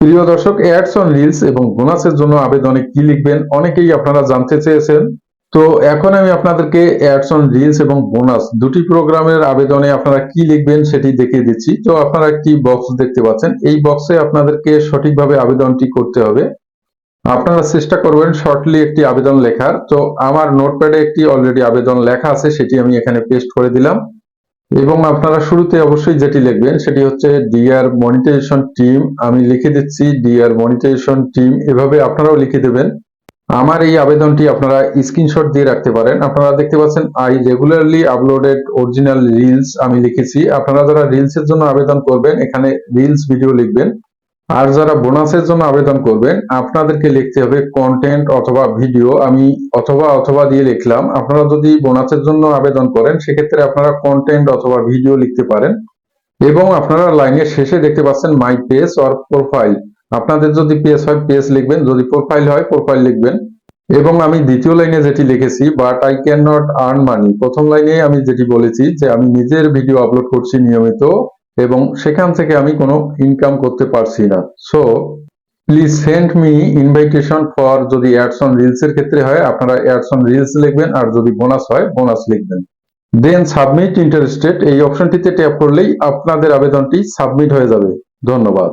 প্রিয় দর্শক, ads on reels এবং বোনাসের জন্য আবেদনে কি লিখবেন অনেকেই আপনারা জানতে চেয়েছেন। তো এখন আমি আপনাদেরকে অ্যাডস অন রিলস এবং বোনাস দুটি প্রোগ্রামের আবেদনে আপনারা কি লিখবেন সেটি দেখিয়ে দিচ্ছি। তো আপনারা একটি বক্স দেখতে পাচ্ছেন, এই বক্সে আপনাদেরকে সঠিকভাবে আবেদনটি করতে হবে। আপনারা চেষ্টা করবেন শর্টলি একটি আবেদন লেখার। তো আমার নোটপ্যাডে একটি অলরেডি আবেদন লেখা আছে, সেটি আমি এখানে পেস্ট করে দিলাম। এবং আপনারা শুরুতে অবশ্যই যেটি লিখবেন সেটি হচ্ছে ডিয়ার মনিটাইজেশন টিম। আমি লিখে দিচ্ছি ডিয়ার মনিটাইজেশন টিম, এভাবে আপনারাও লিখে দেবেন। আমার এই আবেদনটি আপনারা স্ক্রিনশট দিয়ে রাখতে পারেন। আপনারা দেখতে পাচ্ছেন I regularly uploaded original reels আমি লিখেছি। আপনারা যারা রিলসের জন্য আবেদন করবেন এখানে রিলস ভিডিও লিখবেন। আর যারা বোনাসের জন্য আবেদন করবেন আপনাদেরকে লিখতে হবে কন্টেন্ট অথবা ভিডিও। আমি অথবা দিয়ে লিখলাম। আপনারা যদি বোনাসের জন্য আবেদন করেন সেক্ষেত্রে আপনারা কন্টেন্ট অথবা ভিডিও লিখতে পারেন। এবং আপনারা লাইনের শেষে দেখতে পাচ্ছেন মাই পেজ অর প্রোফাইল। আপনাদের যদি পেজ হয় পেজ লিখবেন, যদি প্রোফাইল হয় প্রোফাইল লিখবেন। এবং আমি দ্বিতীয় লাইনে যেটি লিখেছি but I can not earn money, প্রথম লাইনে আমি যেটি বলেছি যে আমি নিজের ভিডিও আপলোড করছি নিয়মিত এবং সেখান থেকে আমি কোনো ইনকাম করতে পারছি না। So please send me invitation for, যদি অ্যাডস অন রিলস এর ক্ষেত্রে হয় আপনারা অ্যাডস অন রিলস লিখবেন, আর যদি বোনাস হয় বোনাস লিখবেন। দেন সাবমিট ইন্টারেস্টেড, এই অপশনটিতে ট্যাপ করলেই আপনাদের আবেদনটি সাবমিট হয়ে যাবে। ধন্যবাদ।